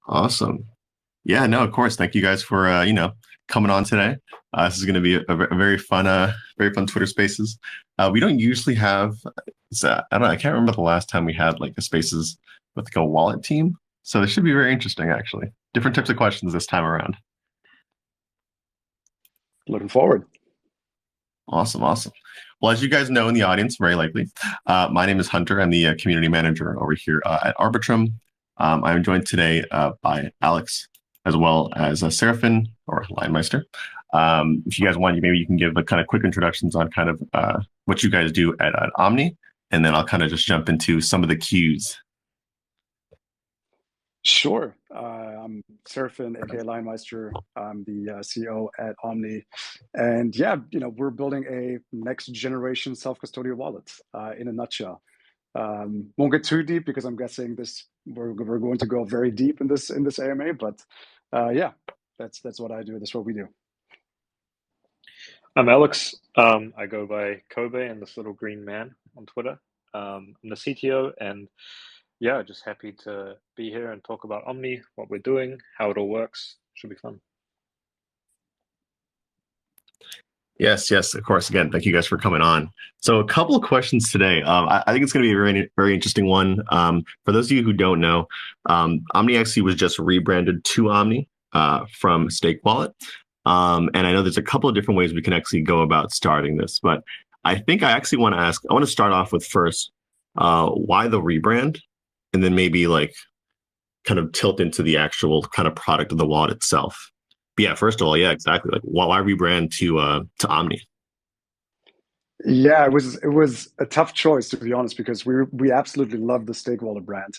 Awesome. Yeah, no, of course. Thank you guys for coming on today. This is going to be a very fun Twitter Spaces. We don't usually have. I don't know. I can't remember the last time we had like a Spaces with like a wallet team. So this should be very interesting, actually. Different types of questions this time around. Looking forward. Awesome, awesome. Well, as you guys know in the audience, very likely, my name is Hunter. I'm the community manager over here at Arbitrum. I'm joined today by Alex, as well as Seraphin or Linemeister. If you guys want, maybe you can give a kind of quick introductions on kind of what you guys do at Omni, and then I'll kind of just jump into some of the cues. Sure. I'm Seraphin, aka Linemeister. I'm the CEO at Omni, and yeah, we're building a next generation self-custodial wallet. In a nutshell, won't get too deep because I'm guessing this we're going to go very deep in this AMA. But yeah, that's what I do. That's what we do. I'm Alex. I go by Kobe and this little green man on Twitter. I'm the CTO, and yeah, just happy to be here and talk about Omni, what we're doing, how it all works. Should be fun. Yes, yes, of course. Again, thank you guys for coming on. So, a couple of questions today. I think it's going to be a very interesting one. For those of you who don't know, Omni actually was just rebranded to Omni from Stake Wallet. And I know there's a couple of different ways we can actually go about starting this, but I think I actually want to ask, I want to start off with first, why the rebrand? And then maybe like kind of tilt into the actual kind of product of the wallet itself. But yeah, first of all, yeah, exactly. Like, why rebrand to Omni? Yeah, it was a tough choice to be honest because we absolutely love the Stake Wallet brand,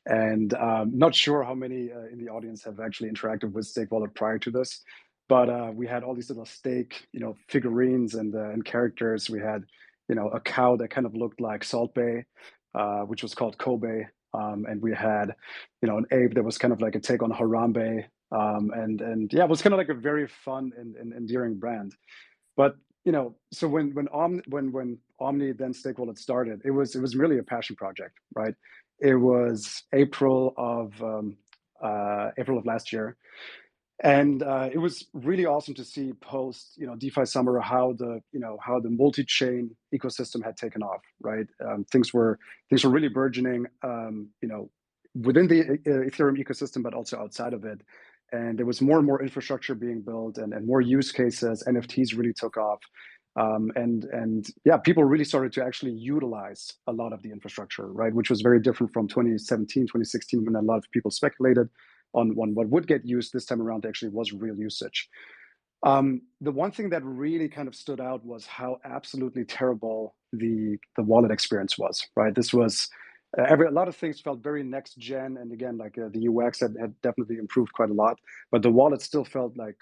and not sure how many in the audience have actually interacted with Stake Wallet prior to this, but we had all these little stake, figurines and characters. We had, a cow that kind of looked like Salt Bay, which was called Kobe, and we had, an ape that was kind of like a take on Harambe, and yeah, it was kind of like a very fun and endearing brand. But so when Omni then Stake Wallet started, it was really a passion project, right? It was April of last year, and it was really awesome to see post DeFi summer how the multi-chain ecosystem had taken off, right? Things were really burgeoning, within the Ethereum ecosystem, but also outside of it. And there was more and more infrastructure being built, and more use cases. NFTs really took off, and yeah, people really started to actually utilize a lot of the infrastructure, right? Which was very different from 2017, 2016, when a lot of people speculated on what would get used. This time around actually was real usage. The one thing that really kind of stood out was how absolutely terrible the wallet experience was, right? This was a lot of things felt very next gen, and again, like the UX had definitely improved quite a lot, but the wallet still felt like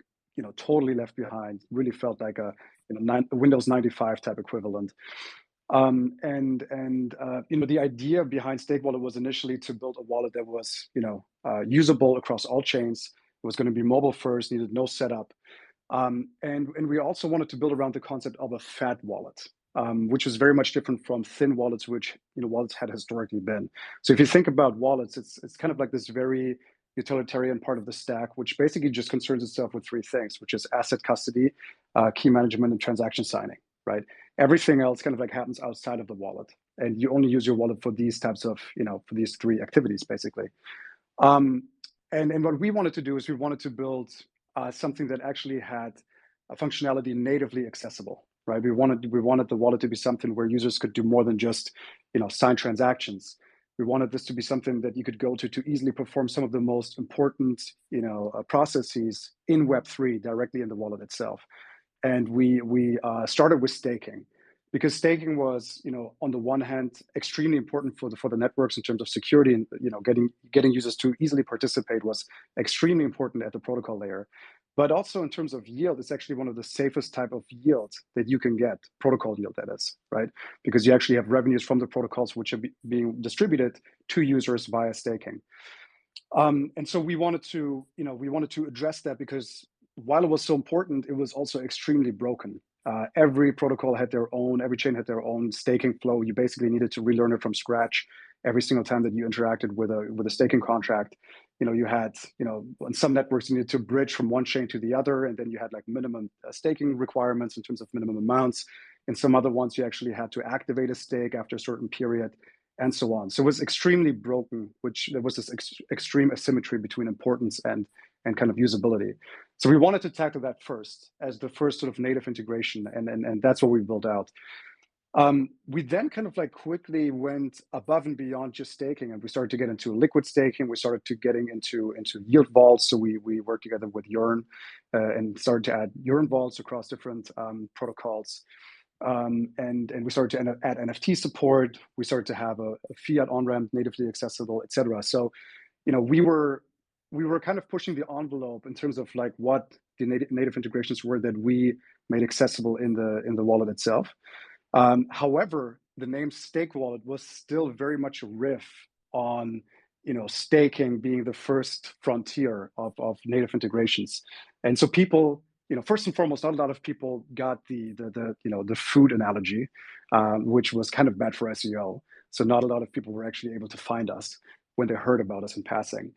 totally left behind. Really felt like a Windows 95 type equivalent. And the idea behind Stake Wallet was initially to build a wallet that was usable across all chains. It was going to be mobile first, needed no setup, and we also wanted to build around the concept of a fat wallet, which was very much different from thin wallets, which wallets had historically been. So if you think about wallets, it's kind of like this very utilitarian part of the stack, which basically just concerns itself with three things, which is asset custody, key management, and transaction signing. Right. Everything else kind of like happens outside of the wallet, and you only use your wallet for these types of for these three activities basically. Um, and what we wanted to do is we wanted to build something that actually had a functionality natively accessible, right? We wanted the wallet to be something where users could do more than just sign transactions. We wanted this to be something that you could go to easily perform some of the most important processes in Web3 directly in the wallet itself. And we started with staking, because staking was, on the one hand, extremely important for the networks in terms of security, and getting users to easily participate was extremely important at the protocol layer. But also in terms of yield, it's actually one of the safest type of yield that you can get, protocol yield that is, right? Because you actually have revenues from the protocols which are being distributed to users via staking. And so we wanted to address that, because while it was so important, it was also extremely broken. Every protocol had their own, every chain had their own staking flow. You basically needed to relearn it from scratch. every single time that you interacted with a staking contract. You had, on some networks you needed to bridge from one chain to the other, and then you had like minimum staking requirements in terms of minimum amounts. In some other ones, you actually had to activate a stake after a certain period, and so on. So it was extremely broken, which there was this extreme asymmetry between importance and kind of usability. So we wanted to tackle that first as the first sort of native integration, and that's what we built out. We then kind of like quickly went above and beyond just staking, and we started to get into liquid staking. We started to getting into yield vaults. So we worked together with Yearn and started to add Yearn vaults across different protocols. And we started to add NFT support. We started to have a fiat on-ramp natively accessible, etc. So, we were kind of pushing the envelope in terms of like what the native integrations were that we made accessible in the wallet itself. However, the name Stake Wallet was still very much a riff on, staking being the first frontier of native integrations. And so people, first and foremost, not a lot of people got the food analogy, which was kind of bad for SEO. So not a lot of people were actually able to find us when they heard about us in passing.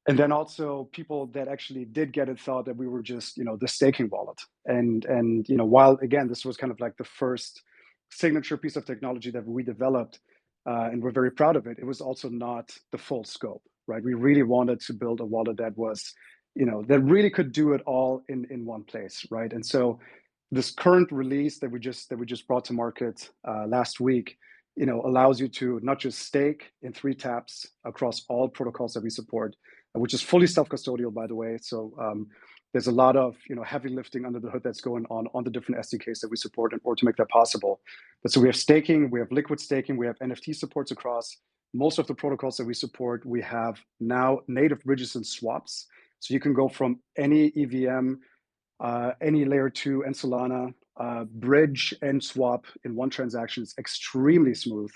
And then also people that actually did get it thought that we were just, the staking wallet. And while again, this was kind of like the first signature piece of technology that we developed, and we're very proud of it, it was also not the full scope, right? We really wanted to build a wallet that was, that really could do it all in one place, right? And so this current release that we just brought to market last week, allows you to not just stake in 3 taps across all protocols that we support, which is fully self-custodial, by the way. So there's a lot of heavy lifting under the hood that's going on the different SDKs that we support in order to make that possible. But so we have staking, we have liquid staking, we have NFT supports across most of the protocols that we support. We have now native bridges and swaps. So you can go from any EVM, any layer 2 and Solana, bridge and swap in one transaction. It's extremely smooth.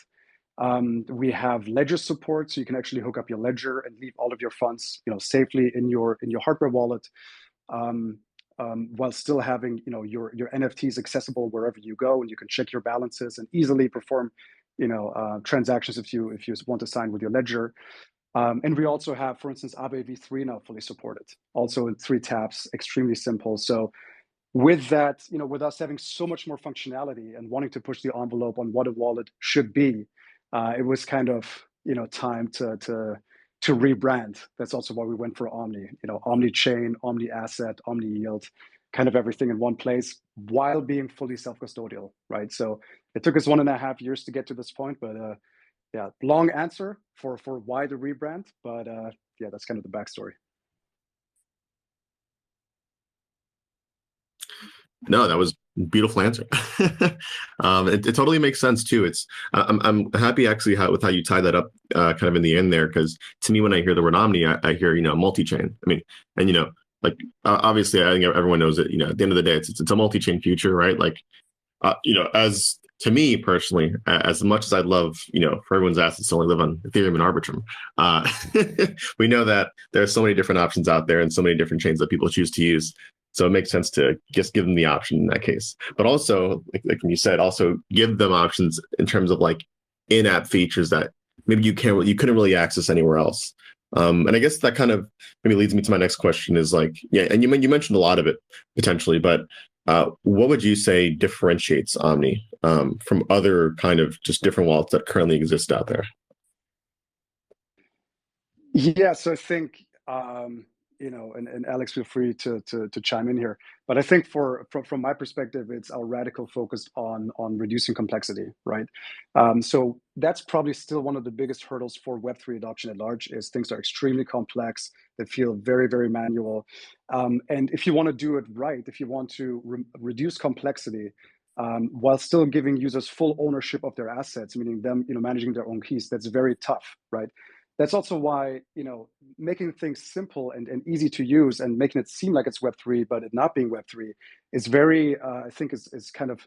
We have ledger support, so you can actually hook up your ledger and leave all of your funds, safely in your hardware wallet, while still having, your NFTs accessible wherever you go, and you can check your balances and easily perform, transactions if you want to sign with your ledger. And we also have, for instance, Aave v3 now fully supported, also in 3 taps, extremely simple. So with that, with us having so much more functionality and wanting to push the envelope on what a wallet should be, it was kind of, time to rebrand. That's also why we went for Omni, Omni chain, Omni asset, Omni yield, kind of everything in one place while being fully self-custodial, right? So it took us 1.5 years to get to this point, but yeah, long answer for why the rebrand, but yeah, that's kind of the backstory. No, that was a beautiful answer. It totally makes sense too. I'm happy actually with how you tie that up kind of in the end there, because to me when I hear the word Omni, I hear multi-chain. I mean, and like obviously I think everyone knows that at the end of the day it's a multi-chain future, right? Like as to me personally, as much as I'd love for everyone's assets to only live on Ethereum and Arbitrum, we know that there are so many different options out there and so many different chains that people choose to use. So it makes sense to just give them the option in that case. But also, like when you said, also give them options in terms of like in-app features that maybe you couldn't really access anywhere else. And I guess that kind of maybe leads me to my next question is like, yeah, and you mentioned a lot of it potentially, but what would you say differentiates Omni from other kind of just different wallets that currently exist out there? Yeah, so I think and Alex, feel free to chime in here. But I think from my perspective, it's our radical focus on reducing complexity, right? So that's probably still one of the biggest hurdles for Web3 adoption at large, is things are extremely complex, they feel very, very manual. And if you want to do it right, if you want to reduce complexity, while still giving users full ownership of their assets, meaning them managing their own keys, that's very tough, right? That's also why, making things simple and easy to use and making it seem like it's Web3, but it not being Web3 is very, I think is kind of,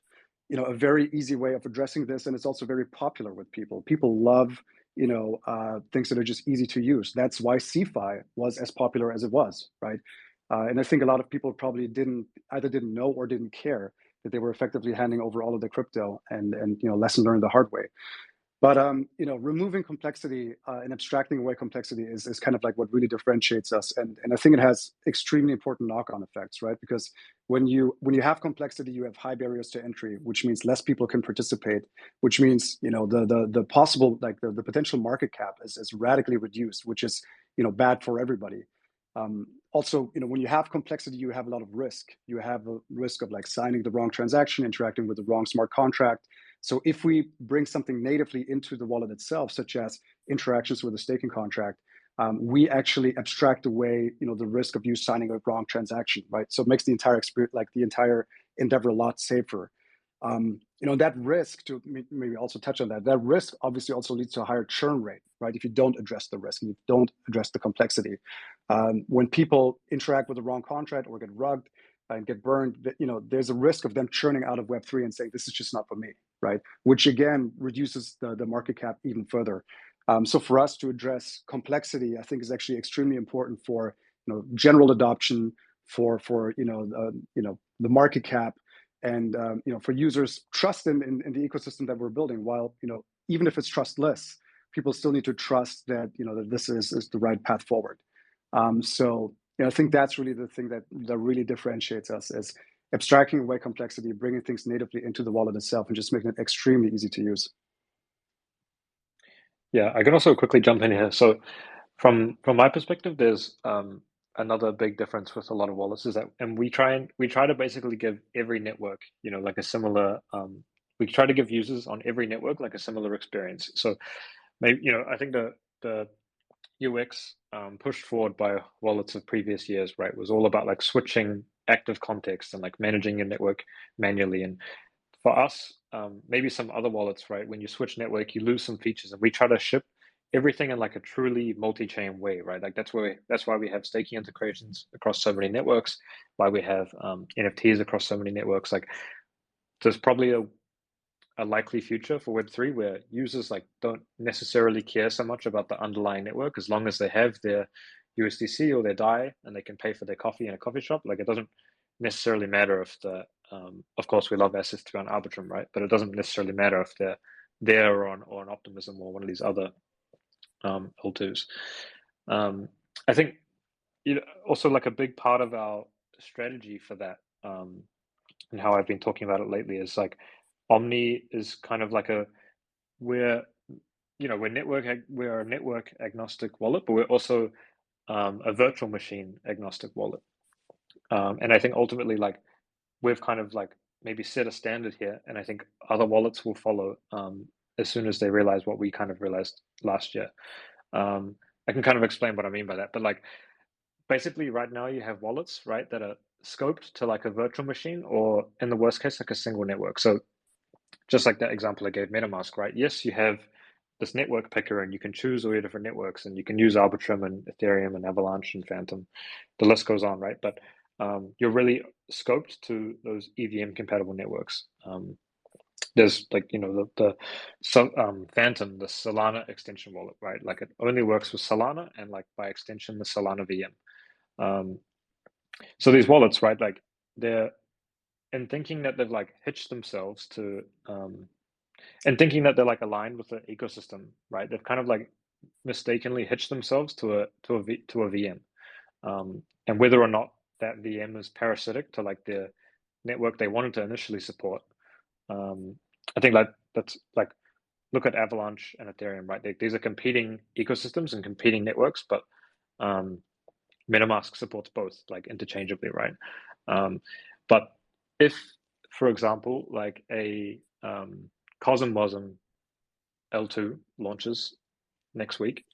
a very easy way of addressing this. And it's also very popular with people. People love, things that are just easy to use. That's why CeFi was as popular as it was, right? And I think a lot of people probably either didn't know or didn't care that they were effectively handing over all of their crypto and lesson learned the hard way. But removing complexity and abstracting away complexity is kind of like what really differentiates us, and I think it has extremely important knock-on effects, right? Because when you have complexity, you have high barriers to entry, which means less people can participate, which means the possible, like the potential market cap is radically reduced, which is bad for everybody. Also, when you have complexity, you have a lot of risk. You have a risk of like signing the wrong transaction, interacting with the wrong smart contract. So if we bring something natively into the wallet itself, such as interactions with a staking contract, we actually abstract away, the risk of you signing a wrong transaction, right? So it makes the entire experience, like the entire endeavor, a lot safer. That risk, to maybe also touch on that risk obviously also leads to a higher churn rate, right? If you don't address the risk and you don't address the complexity. When people interact with the wrong contract or get rugged and get burned, there's a risk of them churning out of Web3 and saying, this is just not for me, right? Which again, reduces the market cap even further. So for us to address complexity, I think is actually extremely important for, general adoption, for the market cap, and for users trust in the ecosystem that we're building. While even if it's trustless, people still need to trust that that this is the right path forward. So I think that's really the thing that really differentiates us, is abstracting away complexity, bringing things natively into the wallet itself, and just making it extremely easy to use. Yeah, I can also quickly jump in here. So from my perspective, there's another big difference with a lot of wallets is that, and we try to basically give every network, like a similar, we try to give users on every network like a similar experience. So maybe, I think the UX pushed forward by wallets of previous years, right, was all about like switching active context and like managing your network manually. And for us, maybe some other wallets, right, when you switch network, you lose some features, and we try to ship everything in like a truly multi-chain way, right? Like that's why we have staking integrations across so many networks, why we have NFTs across so many networks. Like there's probably a likely future for Web3 where users like don't necessarily care so much about the underlying network, as long as they have their USDC or their DAI and they can pay for their coffee in a coffee shop. Like it doesn't necessarily matter if of course we love SS3 on Arbitrum, right? But it doesn't necessarily matter if they're there or on Optimism or one of these other L2s. I think also like a big part of our strategy for that, and how I've been talking about it lately, is like Omni is kind of like we're we're a network agnostic wallet, but we're also a virtual machine agnostic wallet. And I think ultimately, like we've kind of like maybe set a standard here, and I think other wallets will follow as soon as they realize what we kind of realized last year. I can kind of explain what I mean by that, but like basically right now you have wallets, right, that are scoped to like a virtual machine, or in the worst case, like a single network. So just like that example I gave MetaMask, right? Yes, you have this network picker and you can choose all your different networks and you can use Arbitrum and Ethereum and Avalanche and Phantom. The list goes on, right? But you're really scoped to those EVM compatible networks. There's like, the Phantom, the Solana extension wallet, right? Like it only works with Solana and like by extension, the Solana VM. So these wallets, right? Like they're, and thinking that they've like hitched themselves to and thinking that they're like aligned with the ecosystem, right? They've kind of like mistakenly hitched themselves to a VM, and whether or not that VM is parasitic to like the network they wanted to initially support. I think that's like, look at Avalanche and Ethereum, right? These are competing ecosystems and competing networks, but MetaMask supports both like interchangeably, right? But if, for example, like a Cosmosm L2 launches next week,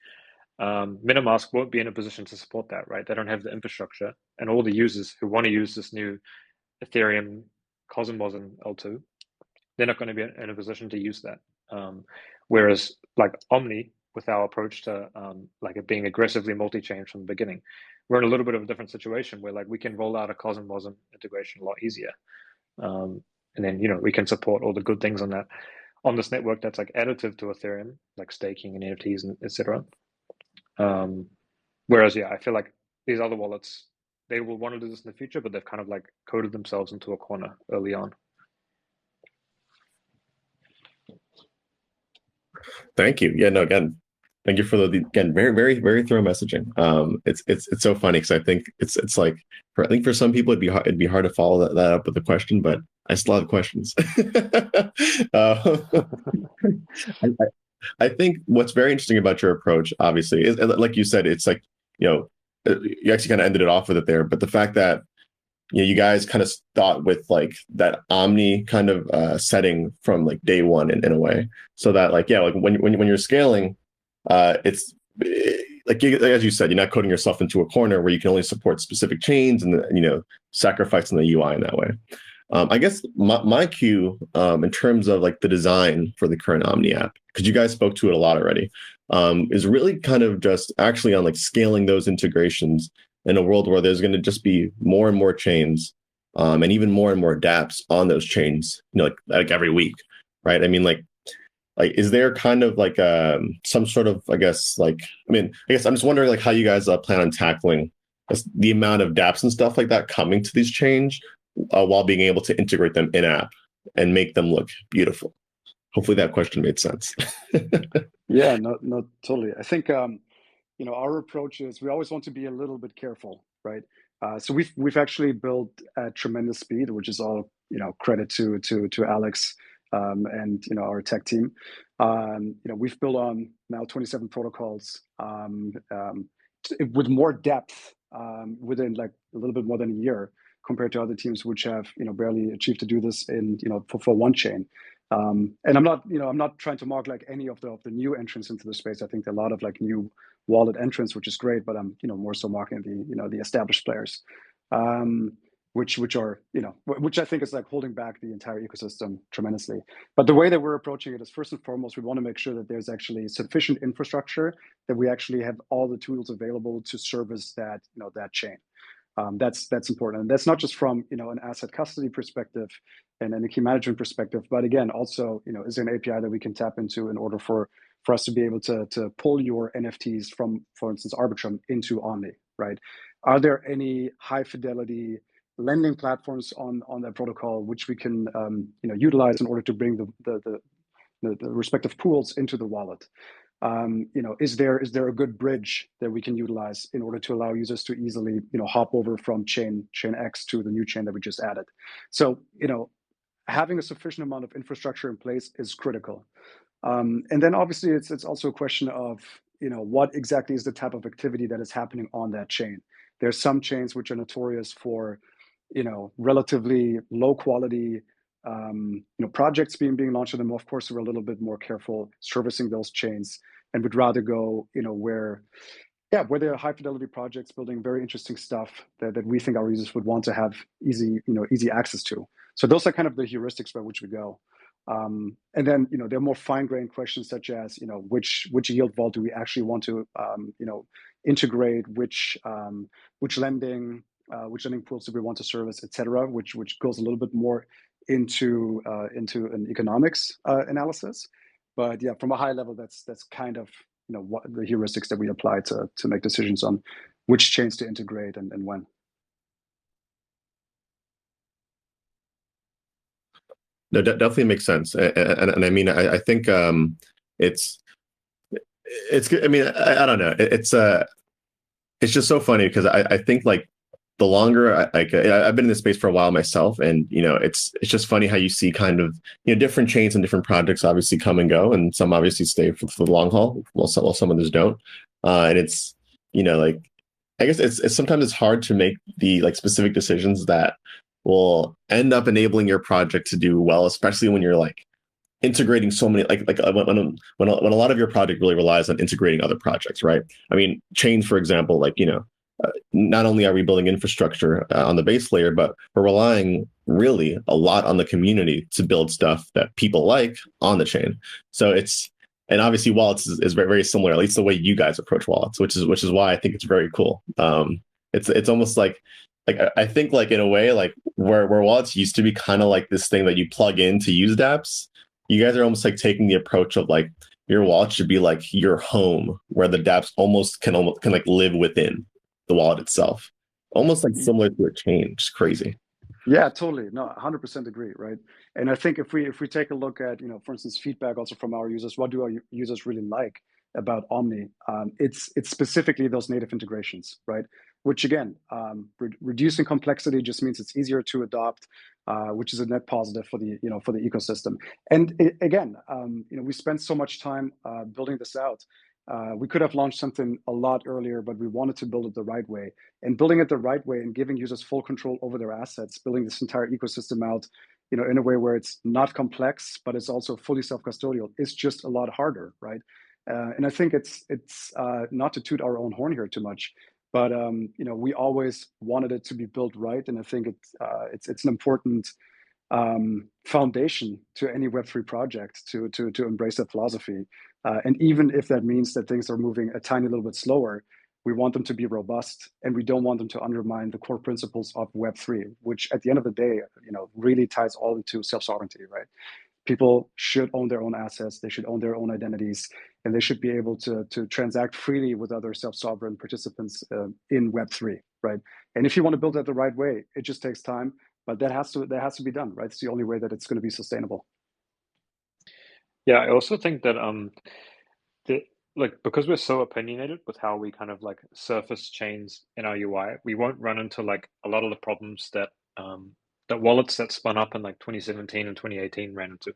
MetaMask won't be in a position to support that, right? They don't have the infrastructure, and all the users who want to use this new Ethereum Cosmosm L2, they're not going to be in a position to use that. Whereas like Omni, with our approach to like it being aggressively multi-chain from the beginning, we're in a little bit of a different situation where like we can roll out a Cosmosm integration a lot easier. And then, we can support all the good things on this network that's like additive to Ethereum, like staking and NFTs and etc. Whereas, yeah, I feel like these other wallets, they will want to do this in the future, but they've kind of like coded themselves into a corner early on. Thank you. Yeah, no, again, thank you for the again very very thorough messaging. It's so funny because I think it's like for I think for some people it'd be hard to follow that up with a question, but I still have questions. uh, I, I think what's very interesting about your approach, obviously, is like you said, it's like you know you actually kind of ended it off with it there, but the fact that you guys kind of thought with like that Omni kind of setting from like day one in a way, so that like yeah, like when you're scaling, it's like as you said, you're not coding yourself into a corner where you can only support specific chains and sacrificing the UI in that way. I guess my cue in terms of like the design for the current Omni app, because you guys spoke to it a lot already, is really kind of just actually on like scaling those integrations in a world where there's going to just be more and more chains, and even more dApps on those chains, like every week, right? I mean, like is there kind of like some sort of I guess like I guess I'm just wondering like how you guys plan on tackling the amount of dApps and stuff like that coming to these chains while being able to integrate them in app and make them look beautiful. Hopefully that question made sense. Yeah, no, totally. I think our approach is we always want to be a little bit careful, right? So we've actually built at tremendous speed, which is all credit to Alex and our tech team. We've built on now 27 protocols with more depth within like a little bit more than a year compared to other teams which have barely achieved to do this in for one chain. And I'm not trying to mark like any of the new entrants into the space. I think there are a lot of like new wallet entrants, which is great, but I'm more so marking the established players, which are which I think is like holding back the entire ecosystem tremendously. But the way that we're approaching it is first and foremost we want to make sure that there's actually sufficient infrastructure, that we actually have all the tools available to service that that chain. That's important, and that's not just from an asset custody perspective and a key management perspective, but again also is there an API that we can tap into in order for us to be able to pull your NFTs from, for instance, Arbitrum into Omni, right? Are there any high fidelity lending platforms on that protocol which we can utilize in order to bring the respective pools into the wallet? Is there a good bridge that we can utilize in order to allow users to easily hop over from chain X to the new chain that we just added? So having a sufficient amount of infrastructure in place is critical. And then obviously it's also a question of what exactly is the type of activity that is happening on that chain. There's some chains which are notorious for relatively low quality projects being launched in them. Of course, we're a little bit more careful servicing those chains and would rather go where there are high fidelity projects building very interesting stuff that we think our users would want to have easy access to. So those are kind of the heuristics by which we go. And then there are more fine-grained questions such as which yield vault do we actually want to integrate, which lending pools do we want to service, etc., which goes a little bit more into an economics analysis. But yeah, from a high level, that's kind of what the heuristics that we apply to make decisions on which chains to integrate and when. No, definitely makes sense, and I mean, I think it's good. I mean, I don't know. It's just so funny because I think like the longer I've been in this space for a while myself, and it's just funny how you see kind of different chains and different projects obviously come and go, and some obviously stay for the long haul, while some others don't. And it's like I guess it's sometimes it's hard to make the like specific decisions that will end up enabling your project to do well, especially when you're like integrating so many when a lot of your project really relies on integrating other projects, right? I mean, chains, for example, like not only are we building infrastructure on the base layer, but we're relying really a lot on the community to build stuff that people like on the chain. So and obviously wallets is very, very similar, at least the way you guys approach wallets, which is why I think it's very cool. It's almost like I think like in a way like where wallets used to be kind of like this thing that you plug in to use dApps, you guys are almost like taking the approach of like your wallet should be like your home, where the dApps almost can like live within the wallet itself, almost like similar to a chain. Just crazy. Yeah, totally. No, 100% agree, right? And I think if we take a look at, for instance, feedback also from our users, what do our users really like about Omni? It's specifically those native integrations, right? Which again, reducing complexity just means it's easier to adopt, which is a net positive for the ecosystem. And again, we spent so much time building this out. We could have launched something a lot earlier, but we wanted to build it the right way. And building it the right way and giving users full control over their assets, building this entire ecosystem out, in a way where it's not complex, but it's also fully self-custodial, is just a lot harder, right? And I think it's not to toot our own horn here too much, but we always wanted it to be built right, and I think it's an important foundation to any Web3 project to embrace that philosophy. And even if that means that things are moving a tiny little bit slower, we want them to be robust, and we don't want them to undermine the core principles of Web3, which at the end of the day, really ties all into self-sovereignty, right? People should own their own assets, they should own their own identities, and they should be able to transact freely with other self-sovereign participants in Web3, right? And if you want to build that the right way, it just takes time, but that has to be done, right? It's the only way that it's going to be sustainable. Yeah, I also think that because we're so opinionated with how we kind of like surface chains in our UI, we won't run into like a lot of the problems that wallets that spun up in like 2017 and 2018 ran into.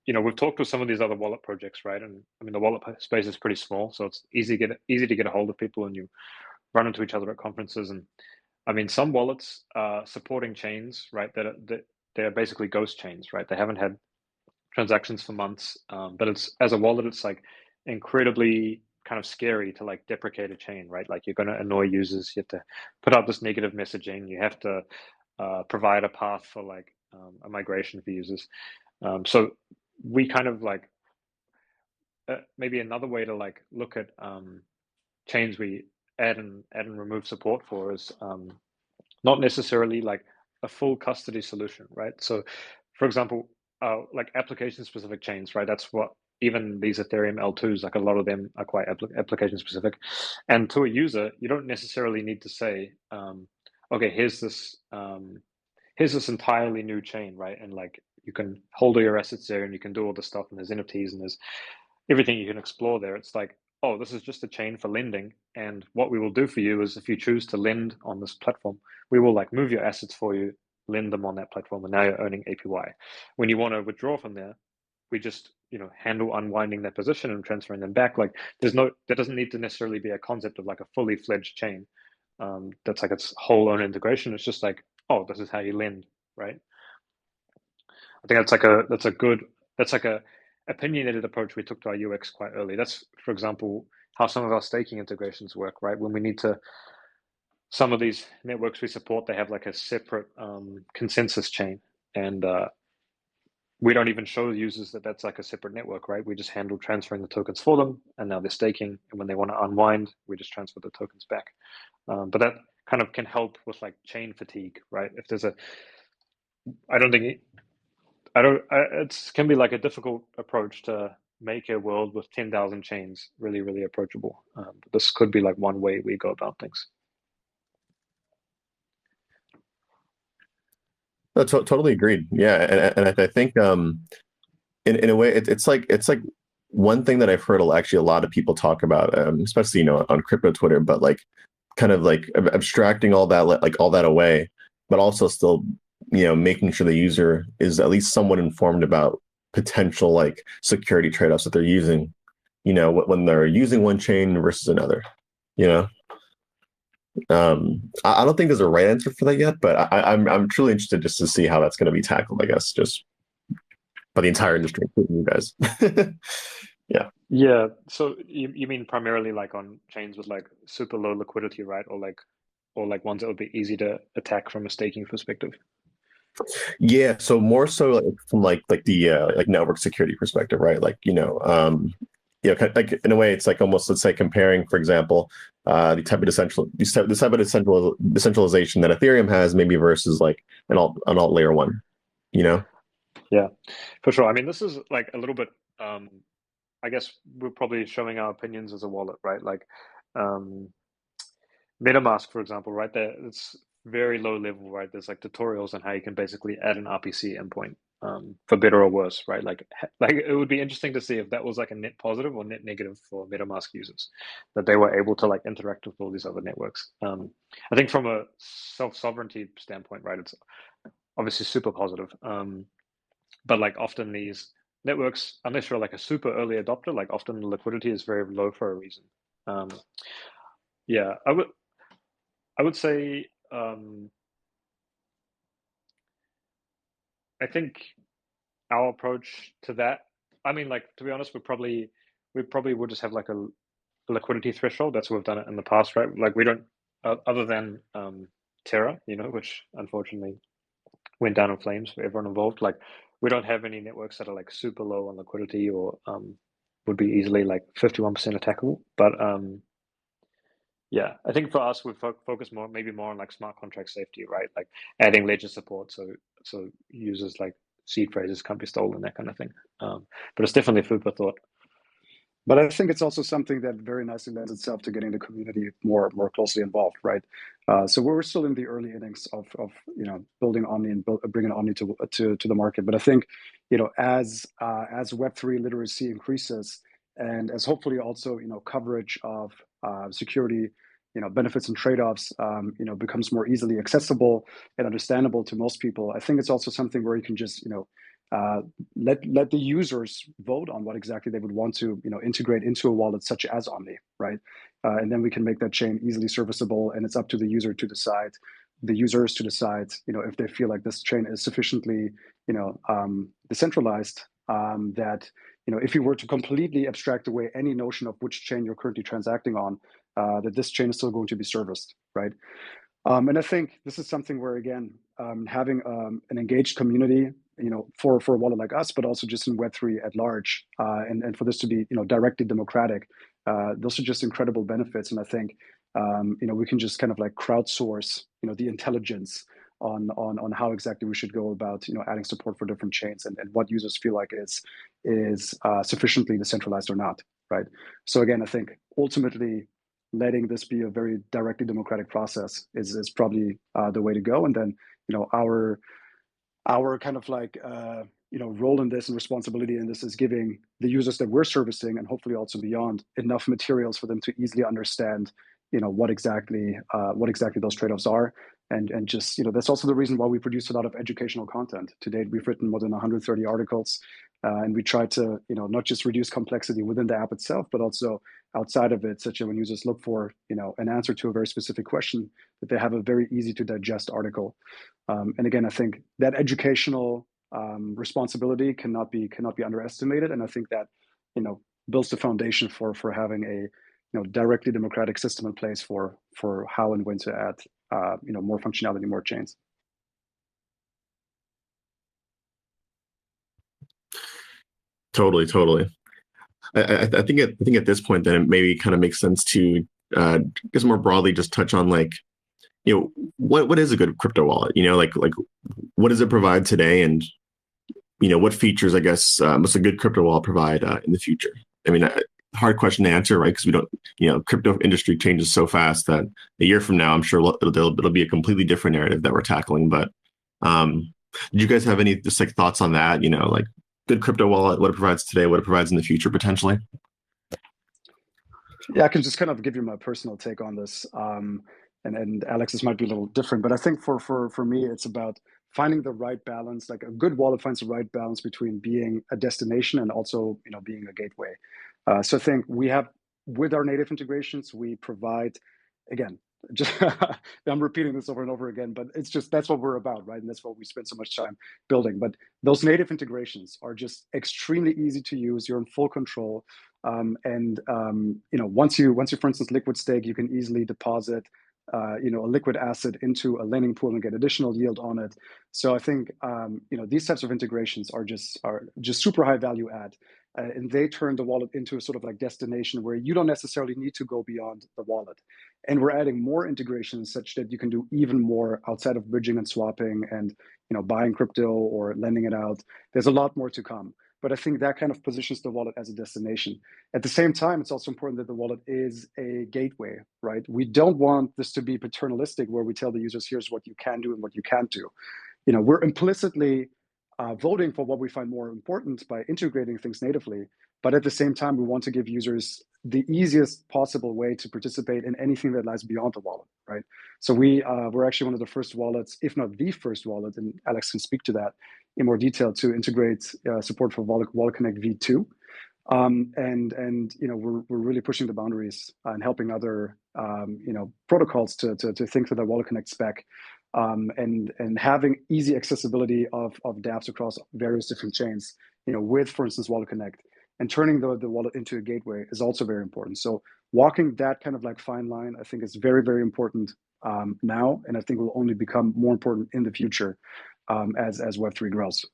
We've talked with some of these other wallet projects, right? And I mean, the wallet space is pretty small, so it's easy to get a hold of people, and you run into each other at conferences. And I mean, some wallets supporting chains, right? That they're basically ghost chains, right? They haven't had transactions for months, but it's as a wallet, it's like incredibly kind of scary to like deprecate a chain, right? Like you're going to annoy users. You have to put out this negative messaging. You have to provide a path for like a migration for users. So we kind of like maybe another way to like look at chains we add and remove support for is not necessarily like a full custody solution, right? So, for example, like application specific chains, right? That's what even these Ethereum L2s, like a lot of them are quite application specific. And to a user, you don't necessarily need to say, okay, here's this entirely new chain, right? And like you can hold all your assets there, and you can do all this stuff, and there's NFTs, and there's everything you can explore there. It's like, oh, this is just a chain for lending, and what we will do for you is if you choose to lend on this platform, we will like move your assets for you, lend them on that platform, and now you're earning APY. When you want to withdraw from there, we just handle unwinding that position and transferring them back. Like there doesn't need to necessarily be a concept of like a fully fledged chain that's like its whole own integration. It's just like, oh, this is how you lend, right? I think that's like a opinionated approach we took to our UX quite early. That's, for example, how some of our staking integrations work, right? When we need to, some of these networks we support, they have like a separate consensus chain, and we don't even show users that that's like a separate network, right? We just handle transferring the tokens for them, and now they're staking, and when they want to unwind, we just transfer the tokens back. But that kind of can help with like chain fatigue, right? If there's a, I don't think it can be like a difficult approach to make a world with 10,000 chains really, really approachable. But this could be like one way we go about things. No, totally agreed. Yeah, and I think in a way it's like one thing that I've heard actually a lot of people talk about, especially on crypto Twitter, but like kind of like abstracting all that like all that away, but also still making sure the user is at least somewhat informed about potential like security trade-offs that they're using, when they're using one chain versus another. You know, I don't think there's a right answer for that yet, but I'm truly interested just to see how that's going to be tackled. I guess just by the entire industry, including you guys. Yeah. Yeah. So you mean primarily like on chains with like super low liquidity, right? Or like ones that would be easy to attack from a staking perspective? Yeah, so more so like from like the like network security perspective, right? Like like in a way, it's like almost, let's say, comparing, for example, the type of decentralization that Ethereum has, maybe versus like an alt layer one, you know? Yeah, for sure. I mean, this is like a little bit. I guess we're probably showing our opinions as a wallet, right? Like, um, MetaMask, for example, right there, it's very low level, right? There's like tutorials on how you can basically add an RPC endpoint, for better or worse, right? Like it would be interesting to see if that was like a net positive or net negative for MetaMask users, that they were able to like interact with all these other networks. I think from a self-sovereignty standpoint, right, it's obviously super positive. But like often these networks, unless you're like a super early adopter, like often the liquidity is very low for a reason. Um, yeah, I would say, I think our approach to that, I mean, like, to be honest, we probably would just have like a liquidity threshold. That's what we've done it in the past, right? Like we don't, other than Terra, which unfortunately went down in flames for everyone involved. Like we don't have any networks that are like super low on liquidity or would be easily like 51% attackable. But yeah, I think for us, we focus maybe more on like smart contract safety, right? Like adding ledger support, so users like seed phrases can't be stolen, that kind of thing. But it's definitely food for thought. But I think it's also something that very nicely lends itself to getting the community more closely involved, right? So we're still in the early innings of building Omni and bringing Omni to the market. But I think as Web3 literacy increases, and as hopefully also coverage of security benefits and trade-offs becomes more easily accessible and understandable to most people, I think it's also something where you can just uh, let the users vote on what exactly they would want to integrate into a wallet such as Omni, right? And then we can make that chain easily serviceable, and it's up to the user to decide, the users to decide, if they feel like this chain is sufficiently decentralized, that if you were to completely abstract away any notion of which chain you're currently transacting on, that this chain is still going to be serviced, right? And I think this is something where, again, having an engaged community, for a wallet like us, but also just in Web3 at large, and for this to be, directly democratic, those are just incredible benefits. And I think, we can just kind of like crowdsource, the intelligence on how exactly we should go about, adding support for different chains and what users feel like is sufficiently decentralized or not, right? So again, I think ultimately letting this be a very directly democratic process is probably the way to go. And then our kind of like role in this and responsibility in this is giving the users that we're servicing and hopefully also beyond enough materials for them to easily understand what exactly those trade-offs are. And just that's also the reason why we produce a lot of educational content. To date, we've written more than 130 articles, and we try to not just reduce complexity within the app itself, but also outside of it, such that when users look for an answer to a very specific question, that they have a very easy to digest article. And again, I think that educational responsibility cannot be underestimated, and I think that builds the foundation for having a directly democratic system in place for how and when to add more functionality, more chains. Totally, totally. I think at this point, then it maybe kind of makes sense to just more broadly just touch on like what is a good crypto wallet? Like what does it provide today, and what features I guess must a good crypto wallet provide in the future? I mean, hard question to answer, right? Because we don't, crypto industry changes so fast that a year from now, I'm sure it'll be a completely different narrative that we're tackling. But did you guys have any just like thoughts on that? Like good crypto wallet, what it provides today, what it provides in the future potentially? Yeah, I can just kind of give you my personal take on this. And Alex's might be a little different, but I think for me, it's about finding the right balance. Like a good wallet finds the right balance between being a destination and also, being a gateway. So I think we have, with our native integrations, we provide, again, just I'm repeating this over and over again, but it's just that's what we're about, right? And that's what we spend so much time building. But those native integrations are just extremely easy to use. You're in full control. And once you, for instance, liquid stake, you can easily deposit a liquid asset into a lending pool and get additional yield on it. So I think these types of integrations are just super high value add, and they turn the wallet into a sort of like destination where you don't necessarily need to go beyond the wallet. And we're adding more integrations such that you can do even more outside of bridging and swapping and buying crypto or lending it out. There's a lot more to come. but I think that kind of positions the wallet as a destination. At the same time, it's also important that the wallet is a gateway, right? We don't want this to be paternalistic where we tell the users, here's what you can do and what you can't do. We're implicitly voting for what we find more important by integrating things natively. But at the same time, we want to give users the easiest possible way to participate in anything that lies beyond the wallet, right? So we're actually one of the first wallets, if not the first wallet, and Alex can speak to that in more detail, to integrate support for Wallet Connect v2. And we're really pushing the boundaries and helping other protocols to think through the Wallet Connect spec, and having easy accessibility of dApps across various different chains, with, for instance, Wallet Connect, and turning the wallet into a gateway is also very important. So walking that kind of like fine line, I think is very, very important now, and I think will only become more important in the future as Web3 grows.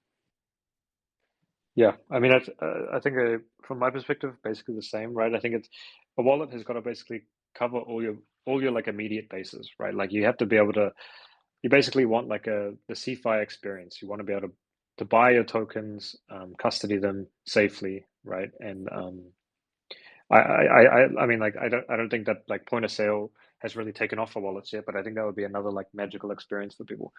Yeah, I mean, I think from my perspective, basically the same, right? I think it's a wallet has got to basically cover all your like immediate bases, right? Like you have to be able to, you basically want like the CeFi experience. You want to be able to buy your tokens, custody them safely, right? And I mean, like I don't think that like point of sale has really taken off for wallets yet, but I think that would be another like magical experience for people.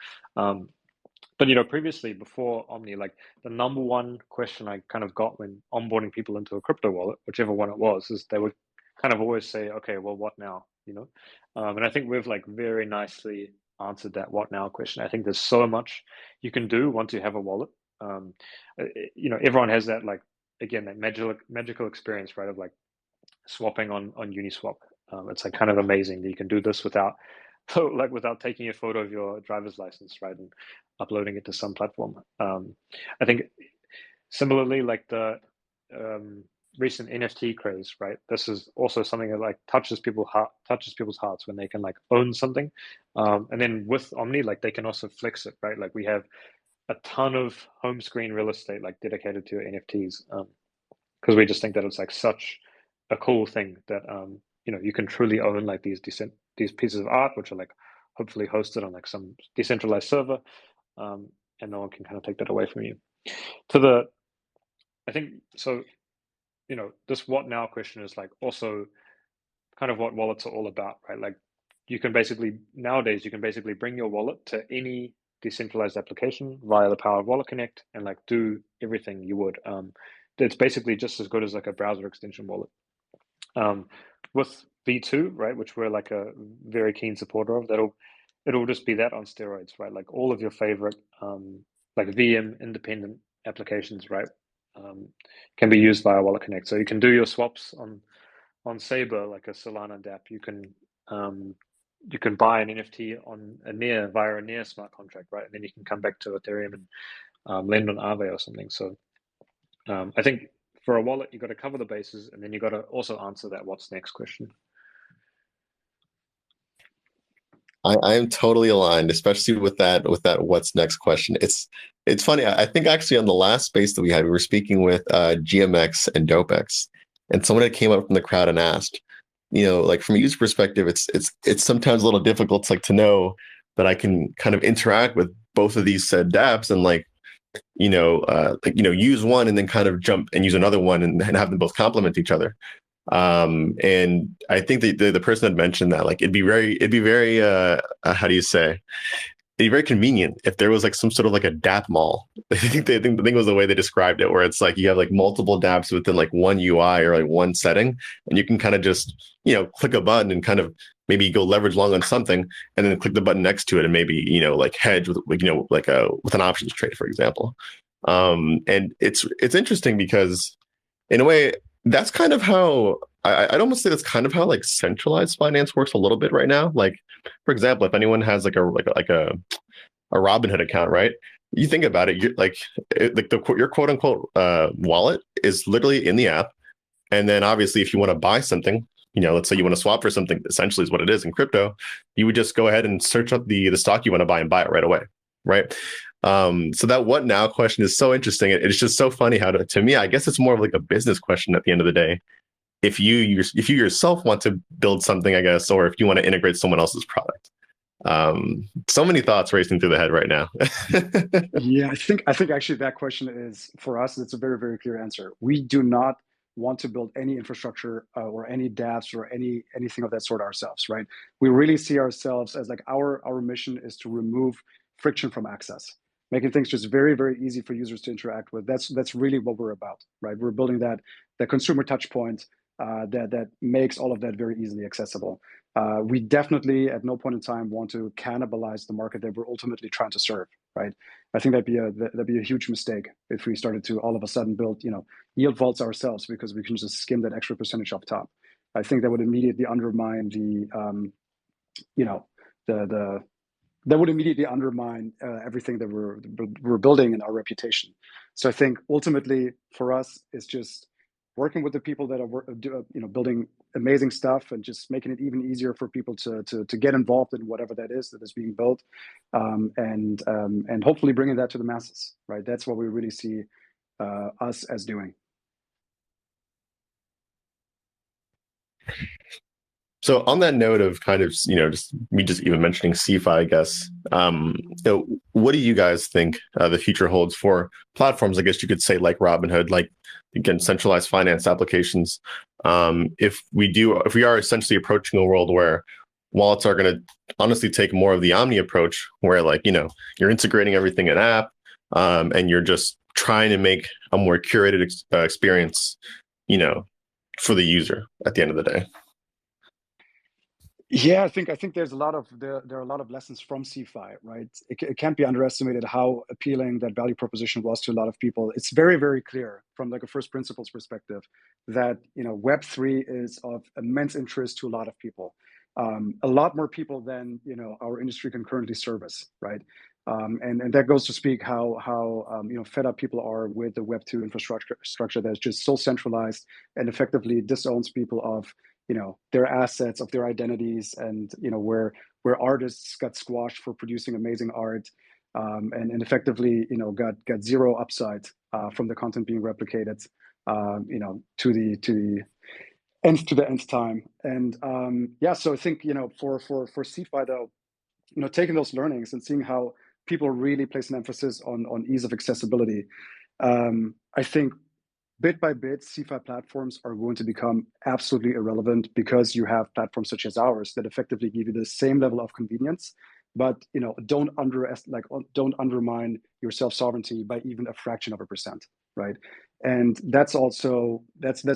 But previously, before Omni, like the number one question I kind of got when onboarding people into a crypto wallet, whichever one it was, is they would kind of always say, "Okay, well, what now?" And I think we've like very nicely answered that "what now" question. I think there's so much you can do once you have a wallet. Everyone has that, like, again, that magical experience, right, of like swapping on Uniswap. It's like kind of amazing that you can do this without taking a photo of your driver's license, right, and uploading it to some platform. I think similarly, like the recent NFT craze, right? This is also something that like touches people's hearts when they can like own something, and then with Omni, like they can also flex it, right? Like we have a ton of home screen real estate like dedicated to NFTs, because we just think that it's like such a cool thing that you can truly own like these pieces of art, which are like hopefully hosted on like some decentralized server, and no one can kind of take that away from you. I think so. This what now question is like also kind of what wallets are all about, right? Like nowadays you can basically bring your wallet to any decentralized application via the power of Wallet Connect and like do everything you would. It's basically just as good as like a browser extension wallet. With V2, right, which we're like a very keen supporter of, it'll just be that on steroids, right? Like all of your favorite like VM independent applications, right, can be used via Wallet Connect. So you can do your swaps on Saber, like a Solana dApp. You can buy an NFT on a Near via a Near smart contract, right? And then you can come back to Ethereum and lend on Aave or something. So I think for a wallet, you've got to cover the bases, and then you've got to also answer that what's next question. I am totally aligned, especially with that what's next question. It's funny. I think actually on the last space that we had, we were speaking with GMX and DopeX, and someone had came up from the crowd and asked, like from a user perspective, it's sometimes a little difficult to know that I can kind of interact with both of these said dApps and use one and then kind of jump and use another one and have them both complement each other. And I think the person had mentioned that like it'd be very how do you say, it'd be very convenient if there was like some sort of like a dApp mall. I think it was the way they described it, where it's like you have like multiple dApps within like one UI or like one setting, and you can kind of just click a button and kind of maybe go leverage long on something, and then click the button next to it and maybe like hedge with with an options trade, for example. And it's interesting because in a way, that's kind of how I'd almost say that's kind of how like centralized finance works a little bit right now. Like, for example, if anyone has like a Robinhood account, right? You think about it, your quote unquote wallet is literally in the app, and then obviously if you want to buy something, let's say you want to swap for something, essentially is what it is in crypto, you would just go ahead and search up the stock you want to buy and buy it right away, right? So that what now question is so interesting. It's just so funny how to me, I guess it's more of like a business question at the end of the day. If you yourself want to build something, I guess, or if you want to integrate someone else's product. So many thoughts racing through the head right now. Yeah, I think actually that question is for us, it's a very, very clear answer. We do not want to build any infrastructure or any dApps or anything of that sort ourselves, right? We really see ourselves as like our mission is to remove friction from access, making things just very, very easy for users to interact with. That's really what we're about, right? We're building that consumer touch point that makes all of that very easily accessible. We definitely at no point in time want to cannibalize the market that we're ultimately trying to serve, right? I think that'd be a huge mistake if we started to all of a sudden build, yield vaults ourselves because we can just skim that extra percentage off top. I think that would immediately undermine you know, the that would immediately undermine everything that we're building and our reputation. So I think ultimately for us, it's just working with the people that are building amazing stuff and just making it even easier for people to get involved in whatever that is being built, and hopefully bringing that to the masses. Right, that's what we really see us as doing. So on that note of kind of, just even mentioning CeFi, I guess, what do you guys think the future holds for platforms? I guess you could say like Robinhood, like again, centralized finance applications. If we are essentially approaching a world where wallets are going to honestly take more of the Omni approach, where you're integrating everything in app, and you're just trying to make a more curated experience, for the user at the end of the day. Yeah, I think there are a lot of lessons from CeFi, right? It can't be underestimated how appealing that value proposition was to a lot of people. It's very, very clear from like a first principles perspective that Web3 is of immense interest to a lot of people, a lot more people than our industry can currently service, right? And that goes to speak how fed up people are with the Web2 infrastructure that's just so centralized and effectively disowns people of their assets, of their identities, and where artists got squashed for producing amazing art, and effectively got zero upside from the content being replicated, to the nth time. And yeah, so I think for CeFi though, taking those learnings and seeing how people really place an emphasis on ease of accessibility, I think bit by bit, CeFi platforms are going to become absolutely irrelevant because you have platforms such as ours that effectively give you the same level of convenience, but don't undermine your self sovereignty by even a fraction of a percent, right? And that's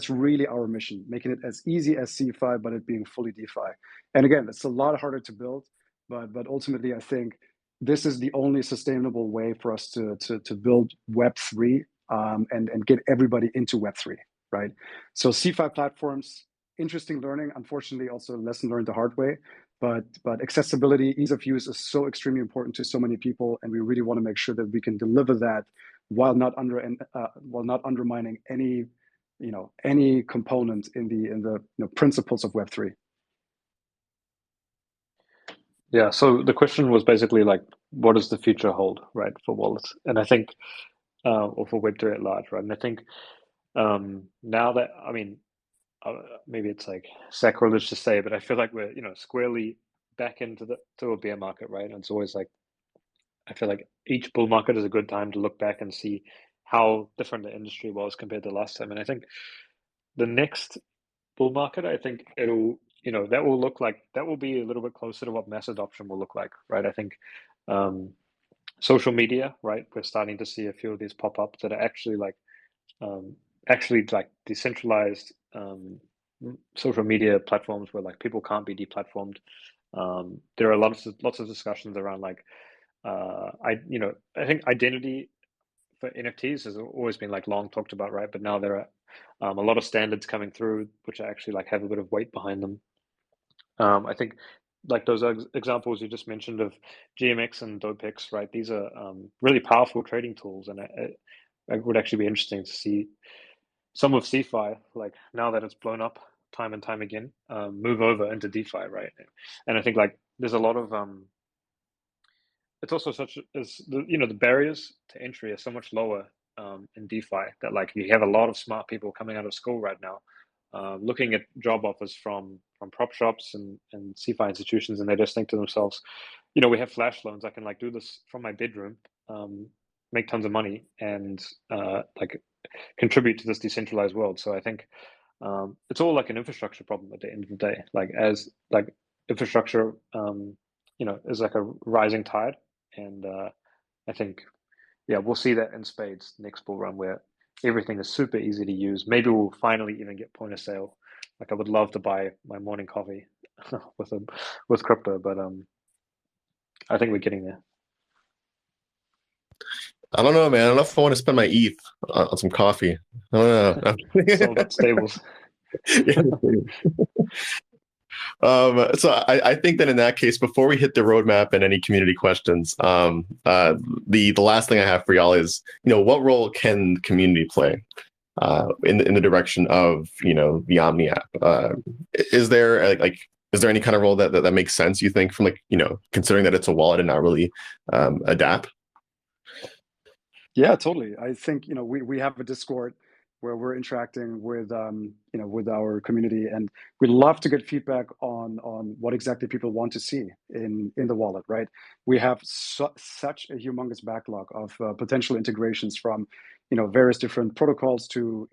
really our mission, making it as easy as CeFi, but it being fully DeFi. And again, it's a lot harder to build, but ultimately, I think this is the only sustainable way for us to build Web3, and get everybody into Web3, right? So CeFi platforms, interesting learning. Unfortunately, also a lesson learned the hard way. But accessibility, ease of use is so extremely important to so many people, and we really want to make sure that we can deliver that while not undermining any component in the principles of Web3. Yeah, so the question was basically like, what does the future hold, right, for wallets? And I think, or for Web3 at large, right? And I think now that, I mean, maybe it's like sacrilege to say, but I feel like we're, squarely back into to a bear market, right? And it's always like, I feel like each bull market is a good time to look back and see how different the industry was compared to last time. And I think the next bull market, I think that will be a little bit closer to what mass adoption will look like, right? I think social media, right? We're starting to see a few of these pop up that are actually like decentralized social media platforms where like people can't be deplatformed. There are lots of discussions around like I think identity for NFTs has always been like long talked about, right? But now there are a lot of standards coming through which actually like have a bit of weight behind them. I think like those examples you just mentioned of GMX and DopeX, right? These are really powerful trading tools, and it would actually be interesting to see some of CeFi, like now that it's blown up time and time again, move over into DeFi, right? And I think like there's a lot of it's also such as the barriers to entry are so much lower in DeFi that like you have a lot of smart people coming out of school right now, looking at job offers from prop shops and CeFi institutions, and they just think to themselves, we have flash loans. I can like do this from my bedroom, make tons of money, and like contribute to this decentralized world. So I think it's all like an infrastructure problem at the end of the day. Like as like infrastructure, is like a rising tide, and I think we'll see that in spades next bull run where everything is super easy to use. Maybe we'll finally even get point of sale. Like I would love to buy my morning coffee with crypto, but I think we're getting there. I don't know, man. I don't know if I want to spend my ETH on some coffee. I don't know. It's all about stables. Yeah. So I think that in that case, before we hit the roadmap and any community questions, the last thing I have for y'all is, what role can community play in the direction of, the Omni app? Is there is there any kind of role that makes sense, you think, from considering that it's a wallet and not really a dApp? Yeah, totally. I think, we have a Discord where we're interacting with, with our community, and we'd love to get feedback on what exactly people want to see in the wallet, right? We have such a humongous backlog of potential integrations from, various different protocols to,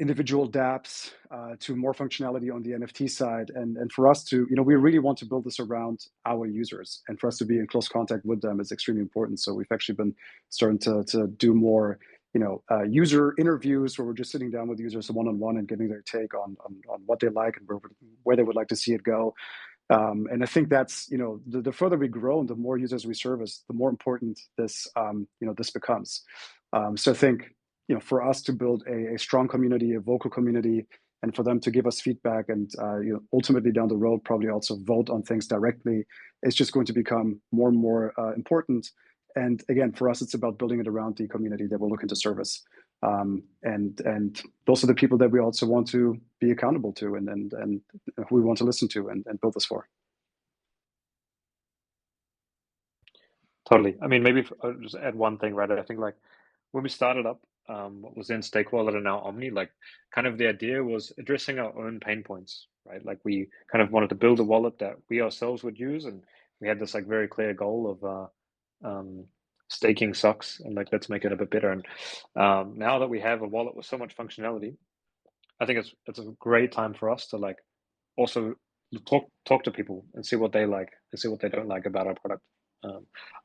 individual dApps to more functionality on the NFT side. And for us to, we really want to build this around our users, and for us to be in close contact with them is extremely important. So we've actually been starting to do more, user interviews where we're just sitting down with users one-on-one and getting their take on what they like and where they would like to see it go. And I think that's, the further we grow and the more users we service, the more important this, this becomes. So I think, for us to build a strong community, a vocal community, and for them to give us feedback and, ultimately down the road, probably also vote on things directly, is just going to become more and more important. And again, for us, it's about building it around the community that we're looking to service. And those are the people that we also want to be accountable to, and who we want to listen to and build this for. Totally. I mean, maybe I'll just add one thing, right? I think like when we started up, what was then Stake Wallet and now Omni, like kind of the idea was addressing our own pain points, right? Like we kind of wanted to build a wallet that we ourselves would use, and we had this like very clear goal of staking sucks, and like let's make it a bit better. And now that we have a wallet with so much functionality, I think it's a great time for us to like also talk to people and see what they like and see what they don't like about our product.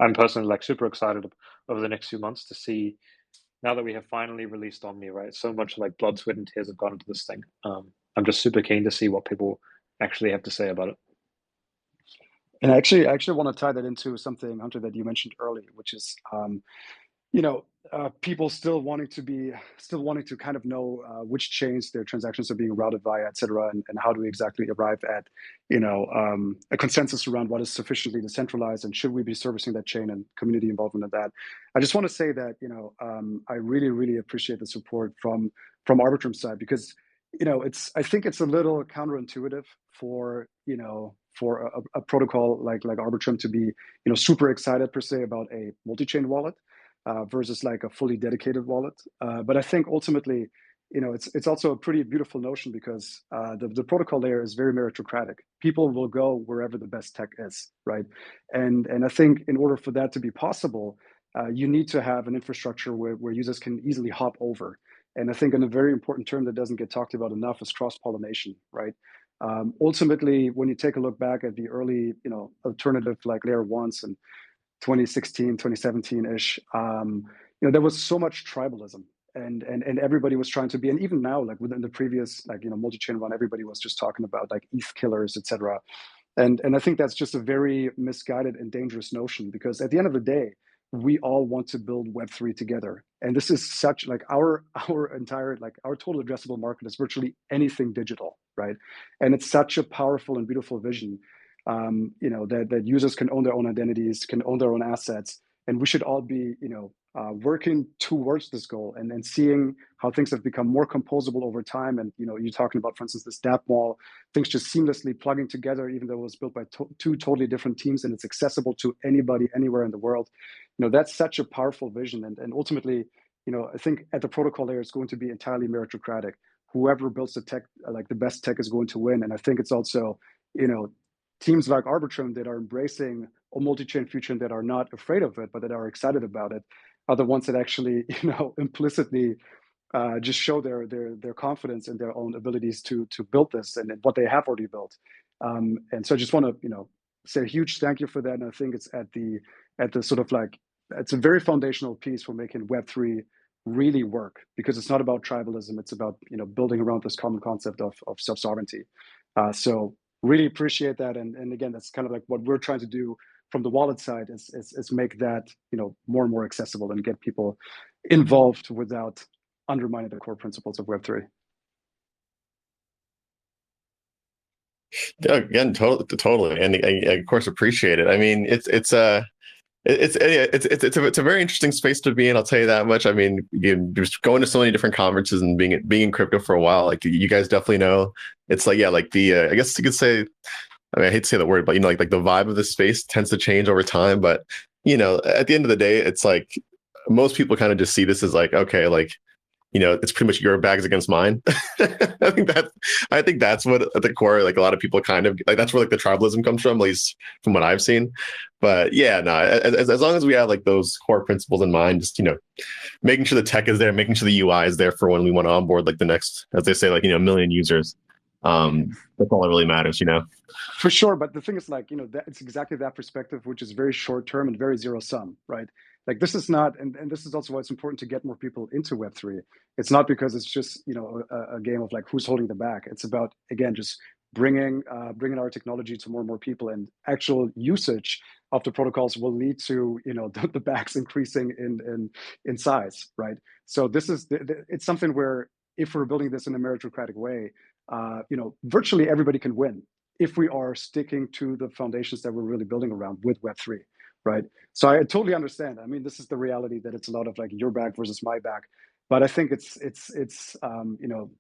I'm personally like super excited over the next few months to see, now that we have finally released Omni, right? So much like blood, sweat, and tears have gone into this thing. I'm just super keen to see what people actually have to say about it. And I actually want to tie that into something, Hunter, that you mentioned earlier, which is, people still wanting to kind of know which chains their transactions are being routed via, et cetera, and how do we exactly arrive at, a consensus around what is sufficiently decentralized, and should we be servicing that chain and community involvement in that. I just want to say that, I really, really appreciate the support from Arbitrum's side, because, I think it's a little counterintuitive for, for a protocol like Arbitrum to be, super excited per se about a multi-chain wallet versus like a fully dedicated wallet. But I think ultimately, it's also a pretty beautiful notion, because the protocol layer is very meritocratic. People will go wherever the best tech is, right? And I think in order for that to be possible, you need to have an infrastructure where users can easily hop over. And I think a very important term that doesn't get talked about enough is cross-pollination, right? Ultimately, when you take a look back at the early, alternative like layer ones and 2016, 2017-ish, there was so much tribalism, and everybody was trying to be, and even now, like within the previous, like, multi-chain run, everybody was just talking about like ETH killers, etc. And I think that's just a very misguided and dangerous notion, because at the end of the day, we all want to build Web3 together. And this is such like our entire, like our total addressable market is virtually anything digital, right? And it's such a powerful and beautiful vision, that users can own their own identities, can own their own assets. And we should all be, working towards this goal, and seeing how things have become more composable over time. And, you're talking about, for instance, this dApp mall, things just seamlessly plugging together, even though it was built by two totally different teams, and it's accessible to anybody, anywhere in the world. That's such a powerful vision. And ultimately, I think at the protocol layer, it's going to be entirely meritocratic. Whoever builds the tech, like the best tech, is going to win. And I think it's also, teams like Arbitrum that are embracing a multi-chain future and that are not afraid of it, but that are excited about it, are the ones that actually, implicitly just show their confidence in their own abilities to build this and what they have already built. And so I just want to say a huge thank you for that. And I think it's at the sort of like it's a very foundational piece for making Web3 really work, because it's not about tribalism. It's about building around this common concept of self sovereignty. So really appreciate that. And again, that's kind of like what we're trying to do from the wallet side is make that more and more accessible and get people involved without undermining the core principles of Web3. Yeah, again, totally, and I, of course appreciate it. I mean, it's a very interesting space to be in. I'll tell you that much. I mean, you just going to so many different conferences and being in crypto for a while. Like you guys definitely know, it's like yeah, like the I guess you could say. I mean, I hate to say the word, but like the vibe of the space tends to change over time. But at the end of the day, it's like most people kind of just see this as like okay, like it's pretty much your bags against mine. I think that's what at the core, like a lot of people kind of like that's where like the tribalism comes from, at least from what I've seen. But yeah, no, as long as we have like those core principles in mind, just making sure the tech is there, making sure the UI is there for when we want to onboard like the next, as they say, like a million users. That's all that really matters. For sure, but the thing is, like, that it's exactly that perspective, which is very short term and very zero sum, right? Like this is not, and this is also why it's important to get more people into Web3. It's not because it's just a game of like who's holding the bag. It's about again just bringing our technology to more and more people, and actual usage of the protocols will lead to the bags increasing in size, right? So this is it's something where if we're building this in a meritocratic way, virtually everybody can win if we are sticking to the foundations that we're really building around with Web3, right? So I totally understand. I mean, this is the reality that it's a lot of like your back versus my back, but I think it's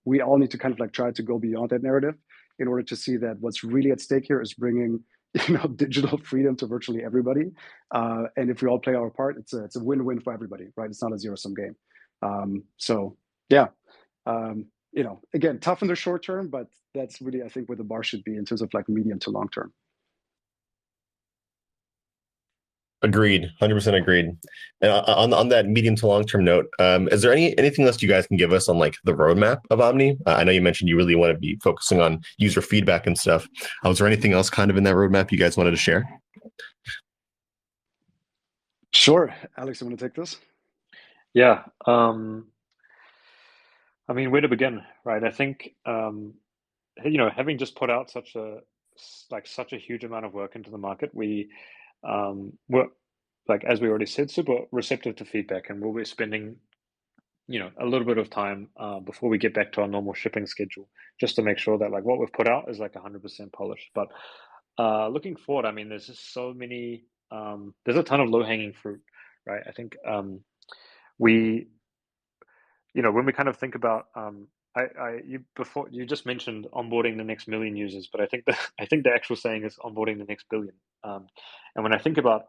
we all need to kind of like try to go beyond that narrative in order to see that what's really at stake here is bringing digital freedom to virtually everybody, and if we all play our part, it's a win-win for everybody, right? It's not a zero-sum game. So yeah. Again, tough in the short term, but that's really, I think, where the bar should be in terms of like medium to long term. Agreed, 100% agreed. And on that medium to long term note, is there anything else you guys can give us on like the roadmap of Omni? I know you mentioned you really want to be focusing on user feedback and stuff. Was there anything else kind of in that roadmap you guys wanted to share? Sure, Alex, you want to take this? Yeah. I mean, where to begin, right? I think having just put out such a huge amount of work into the market, we were, like as we already said, super receptive to feedback, and we'll be spending a little bit of time before we get back to our normal shipping schedule, just to make sure that like what we've put out is like 100% polished. But looking forward, I mean, there's just so many, there's a ton of low-hanging fruit, right? I think we when we kind of think about you just mentioned onboarding the next million users, but I think the actual saying is onboarding the next billion. And when I think about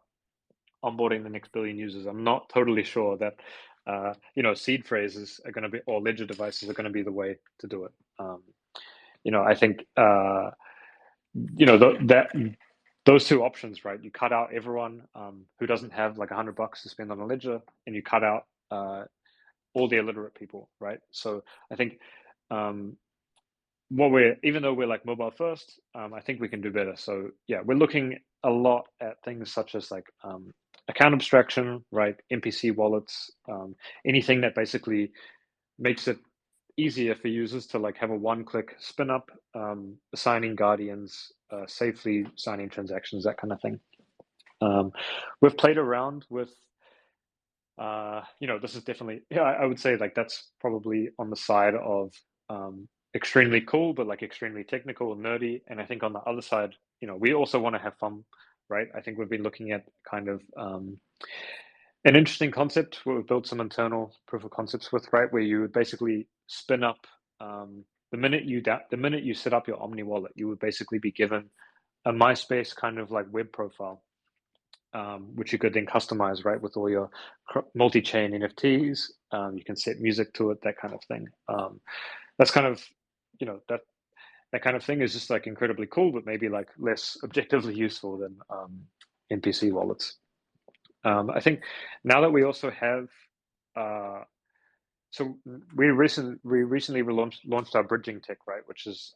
onboarding the next billion users, I'm not totally sure that seed phrases are going to be, or ledger devices are going to be the way to do it. I think that those two options, right? You cut out everyone who doesn't have like $100 to spend on a ledger, and you cut out all the illiterate people, right? So I think even though we're like mobile first, I think we can do better. So yeah, we're looking a lot at things such as like account abstraction, right? MPC wallets, anything that basically makes it easier for users to like have a one-click spin up, assigning guardians, safely signing transactions, that kind of thing. We've played around with this is definitely, yeah, I would say like that's probably on the side of extremely cool, but like extremely technical and nerdy. And I think on the other side, we also want to have fun, right? I think we've been looking at kind of an interesting concept where we've built some internal proof of concepts with, right? Where you would basically spin up the minute you set up your Omni wallet, you would basically be given a MySpace kind of like web profile, which you could then customize, right, with all your multi-chain NFTs. You can set music to it, that kind of thing. That's kind of, that that kind of thing is just like incredibly cool, but maybe like less objectively useful than NPC wallets. I think now that we also have, uh, so we recently launched our bridging tech, right, which is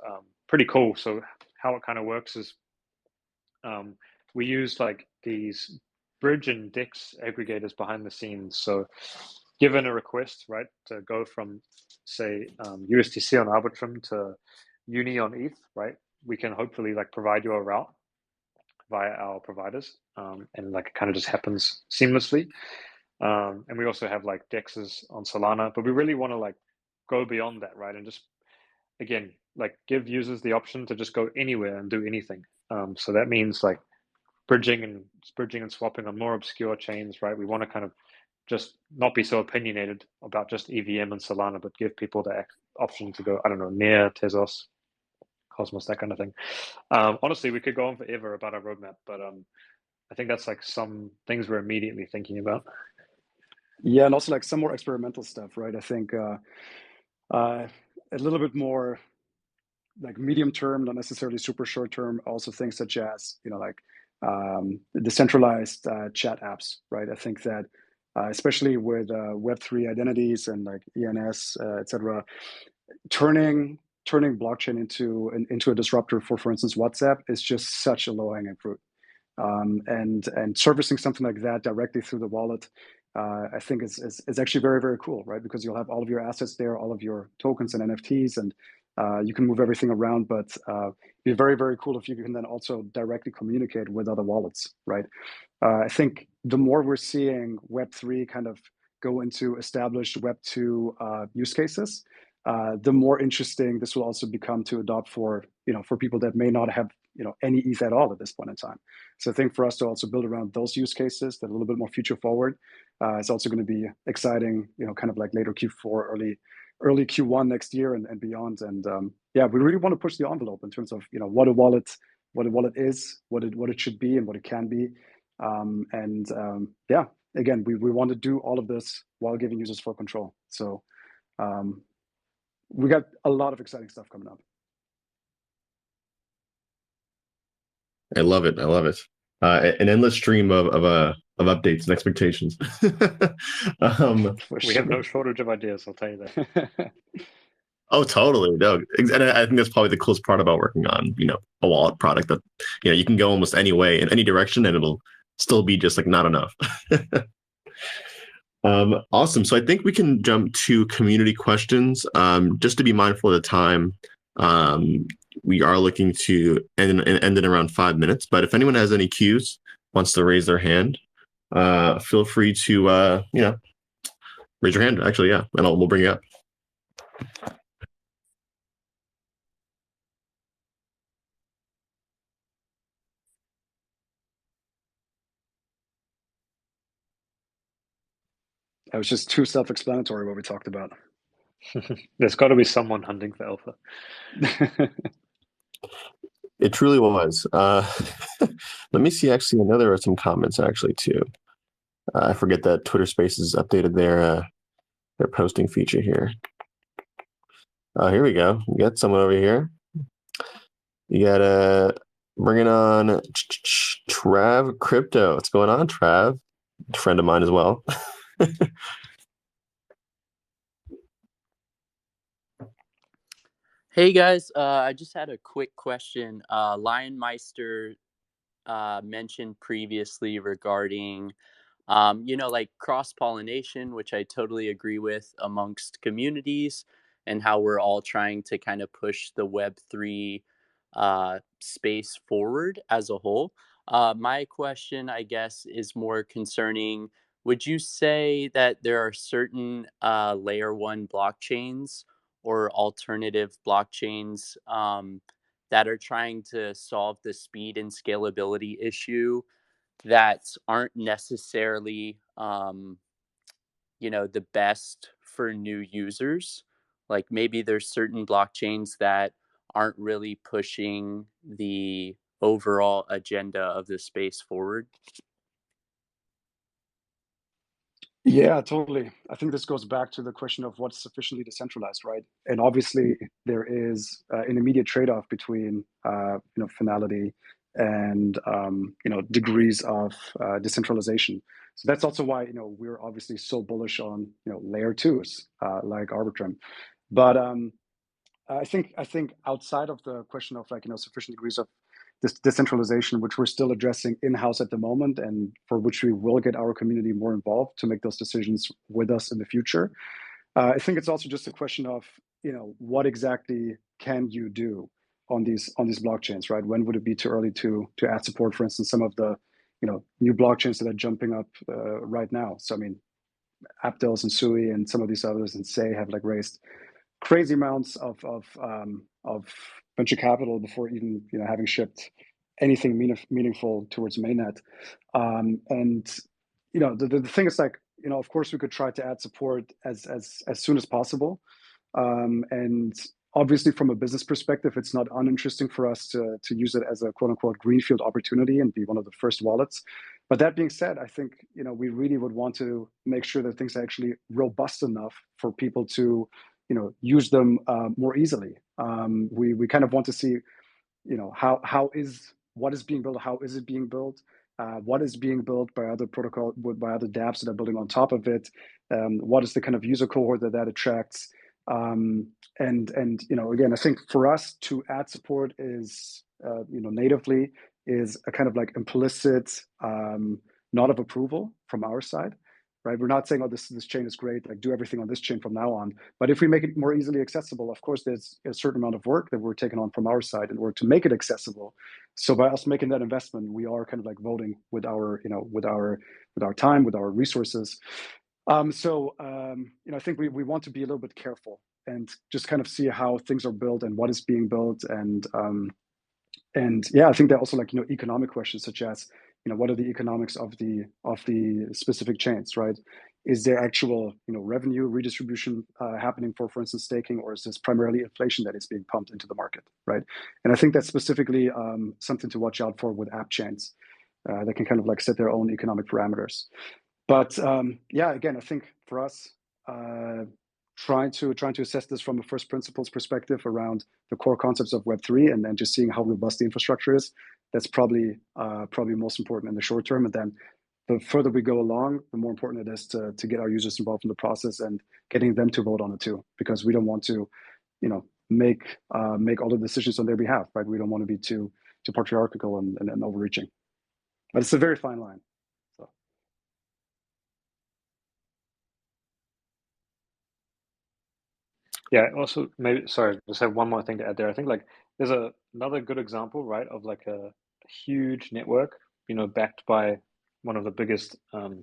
pretty cool. So how it kind of works is um, we use like these bridge and DEX aggregators behind the scenes. So given a request, right, to go from say USDC on Arbitrum to Uni on ETH, right, we can hopefully like provide you a route via our providers, and like it kind of just happens seamlessly. And we also have like dexes on Solana, but we really want to like go beyond that, right? And just again, like give users the option to just go anywhere and do anything. So that means like bridging and swapping on more obscure chains, right? We want to kind of just not be so opinionated about just EVM and Solana, but give people the option to go, I don't know, near Tezos, Cosmos, that kind of thing. Honestly, we could go on forever about our roadmap, but I think that's like some things we're immediately thinking about. Yeah, and also like some more experimental stuff, right? I think a little bit more like medium term, not necessarily super short term. Also things such as like decentralized chat apps, right? I think that especially with Web3 identities and like ENS, etc., turning blockchain into a disruptor for instance WhatsApp is just such a low hanging fruit. And servicing something like that directly through the wallet, I think is actually very, very cool, right? Because you'll have all of your assets there, all of your tokens and NFTs, and you can move everything around. But it'd be very, very cool if you can then also directly communicate with other wallets, right? I think the more we're seeing Web3 kind of go into established Web2 use cases, the more interesting this will also become to adopt for for people that may not have any ETH at all at this point in time. So I think for us to also build around those use cases that are a little bit more future forward, it's also going to be exciting. Kind of like later Q4, early Q1 next year and beyond. And yeah, we really want to push the envelope in terms of what a wallet is, what it should be, and what it can be. Yeah, again, we want to do all of this while giving users full control. So we got a lot of exciting stuff coming up. I love it. I love it. An endless stream of updates and expectations. For We have sure. no shortage of ideas, I'll tell you that. Oh, totally. No, and I think that's probably the coolest part about working on, a wallet product that, you can go almost any way in any direction and it'll still be just like not enough. Awesome. So I think we can jump to community questions. Just to be mindful of the time, we are looking to end in around 5 minutes. But if anyone has any cues, wants to raise their hand, feel free to, raise your hand. Actually, yeah, and we'll bring you up. It was just too self-explanatory what we talked about. There's got to be someone hunting for alpha. It truly was. Let me see. Actually, I know there are some comments actually too. I forget that Twitter Spaces updated their posting feature here. Here we go. We got someone over here. You got bringing on Trav Crypto. What's going on, Trav? A friend of mine as well. Hey guys, I just had a quick question. Lionmeister mentioned previously regarding, like cross-pollination, which I totally agree with amongst communities, and how we're all trying to kind of push the Web3 space forward as a whole. My question, I guess, is more concerning. Would you say that there are certain layer one blockchains or alternative blockchains that are trying to solve the speed and scalability issue that aren't necessarily the best for new users? Like maybe there's certain blockchains that aren't really pushing the overall agenda of the space forward. Yeah, totally. I think this goes back to the question of what's sufficiently decentralized, right? And obviously, there is an immediate trade-off between finality and degrees of decentralization. So that's also why we're obviously so bullish on layer twos like Arbitrum. But I think outside of the question of sufficient degrees of this decentralization, which we're still addressing in-house at the moment, and for which we will get our community more involved to make those decisions with us in the future. I think it's also just a question of what exactly can you do on these blockchains, right? When would it be too early to add support? For instance, some of the new blockchains that are jumping up right now. So I mean, Aptos and Sui and some of these others and Say have like raised crazy amounts of venture capital before even having shipped anything meaningful towards mainnet. And the thing is like of course we could try to add support as soon as possible. And obviously from a business perspective, it's not uninteresting for us to use it as a quote unquote greenfield opportunity and be one of the first wallets. But that being said, I think we really would want to make sure that things are actually robust enough for people to use them more easily. We kind of want to see how is what is being built, how is it being built, what is being built by other protocol by other dApps that are building on top of it, what is the kind of user cohort that attracts, and again, I think for us to add support is natively is a kind of like implicit nod of approval from our side, right? We're not saying, oh, this chain is great, like do everything on this chain from now on. But if we make it more easily accessible, of course, there's a certain amount of work that we're taking on from our side in order to make it accessible. So by us making that investment, we are kind of like voting with our time, with our resources. I think we want to be a little bit careful and just kind of see how things are built and what is being built. And yeah, I think there are also like economic questions such as what are the economics of the specific chains, right? Is there actual revenue redistribution happening for instance staking, or is this primarily inflation that is being pumped into the market, right? And I think that's specifically something to watch out for with app chains that can kind of like set their own economic parameters. But yeah, again, I think for us, trying to assess this from a first principles perspective around the core concepts of Web3, and then just seeing how robust the infrastructure is, that's probably most important in the short term. And then the further we go along, the more important it is to get our users involved in the process and getting them to vote on it too, because we don't want to make all the decisions on their behalf, right? We don't want to be too patriarchal and overreaching. But it's a very fine line. So. Yeah, also maybe sorry, just have one more thing to add there. I think like there's another good example, right, of like a huge network, backed by one of the biggest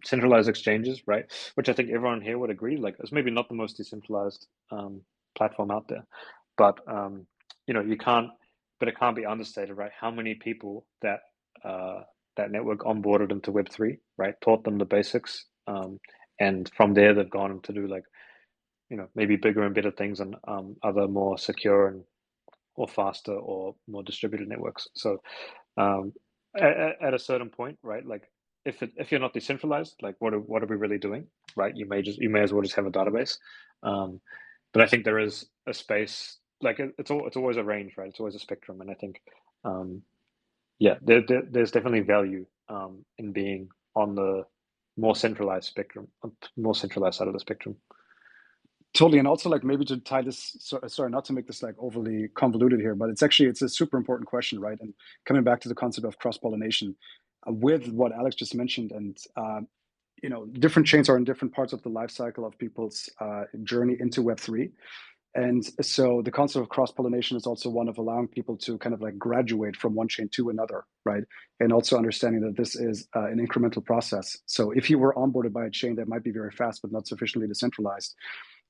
centralized exchanges, right? Which I think everyone here would agree, like it's maybe not the most decentralized platform out there, but you can't, but it can't be understated, right? How many people that that network onboarded into Web3, right? Taught them the basics, and from there they've gone on to do like maybe bigger and better things on other more secure and or faster or more distributed networks. So at a certain point, right? Like if you're not decentralized, like what are we really doing, right? You may as well just have a database. But I think there is a space, like it's always a range, right? It's always a spectrum, and I think yeah, there's definitely value in being on the more centralized spectrum, more centralized side of the spectrum. Totally. And also like maybe to tie this, sorry, not to make this like overly convoluted here, but it's a super important question, right? And coming back to the concept of cross-pollination with what Alex just mentioned, and different chains are in different parts of the life cycle of people's journey into Web3. And so the concept of cross-pollination is also one of allowing people to kind of like graduate from one chain to another, right? And also understanding that this is an incremental process. So if you were onboarded by a chain that might be very fast but not sufficiently decentralized,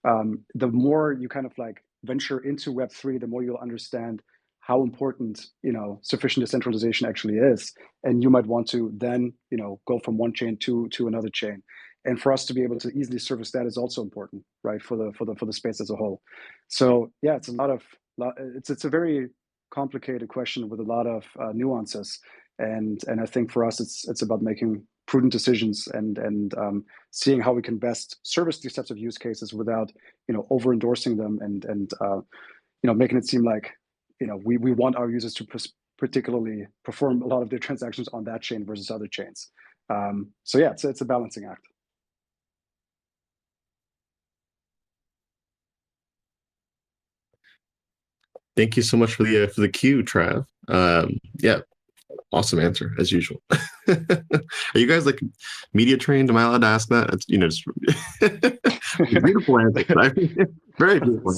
the more you kind of like venture into Web3, the more you'll understand how important sufficient decentralization actually is, and you might want to then go from one chain to another chain. And for us to be able to easily service that is also important, right, for the space as a whole. So yeah, it's a very complicated question with a lot of nuances, and I think for us it's about making prudent decisions and seeing how we can best service these types of use cases without over endorsing them and making it seem like we want our users to particularly perform a lot of their transactions on that chain versus other chains. So yeah, it's a balancing act. Thank you so much for the cue, Trav. Yeah, awesome answer as usual. Are you guys like media trained? Am I allowed to ask that? It's, just beautiful answer. Very beautiful.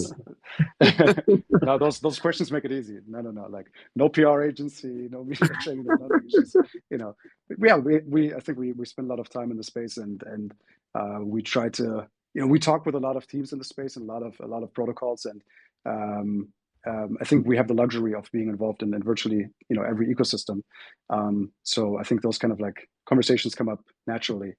No, those questions make it easy. No, like no PR agency, no media training, no nothing. It's just, yeah, I think we spend a lot of time in the space and we try to, we talk with a lot of teams in the space and a lot of protocols, and I think we have the luxury of being involved in virtually every ecosystem. So I think those kind of like conversations come up naturally.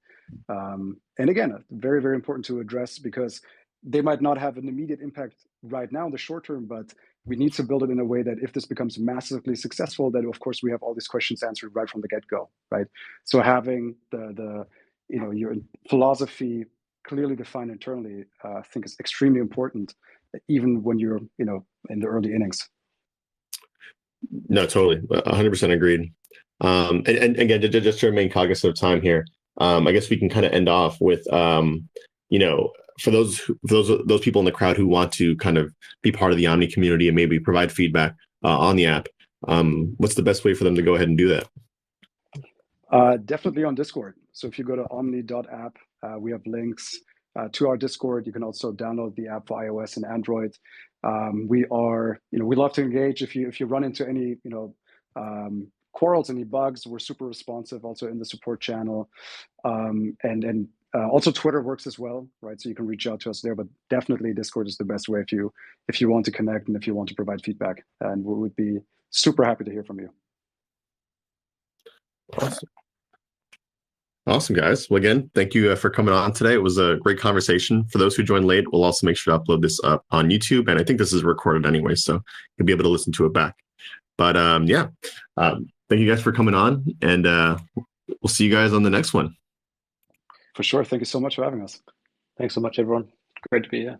And again, very, very important to address because they might not have an immediate impact right now in the short term, but we need to build it in a way that if this becomes massively successful, then of course we have all these questions answered right from the get-go, right? So having the your philosophy clearly defined internally, I think is extremely important, even when you're in the early innings. No, totally, 100% agreed. And again, just to remain cognizant of time here, I guess we can kind of end off with for those people in the crowd who want to kind of be part of the Omni community and maybe provide feedback on the app, what's the best way for them to go ahead and do that? Definitely on Discord. So if you go to omni.app, we have links to our Discord. You can also download the app for iOS and Android. We love to engage. If you run into any quarrels, any bugs, we're super responsive also in the support channel. And also Twitter works as well, right? So you can reach out to us there, but definitely Discord is the best way if you want to connect and if you want to provide feedback, and we would be super happy to hear from you. Awesome, guys. Well, again, thank you for coming on today. It was a great conversation. For those who joined late, we'll also make sure to upload this up on YouTube, and I think this is recorded anyway, so you'll be able to listen to it back. But thank you guys for coming on, and we'll see you guys on the next one. For sure. Thank you so much for having us. Thanks so much, everyone. Great to be here.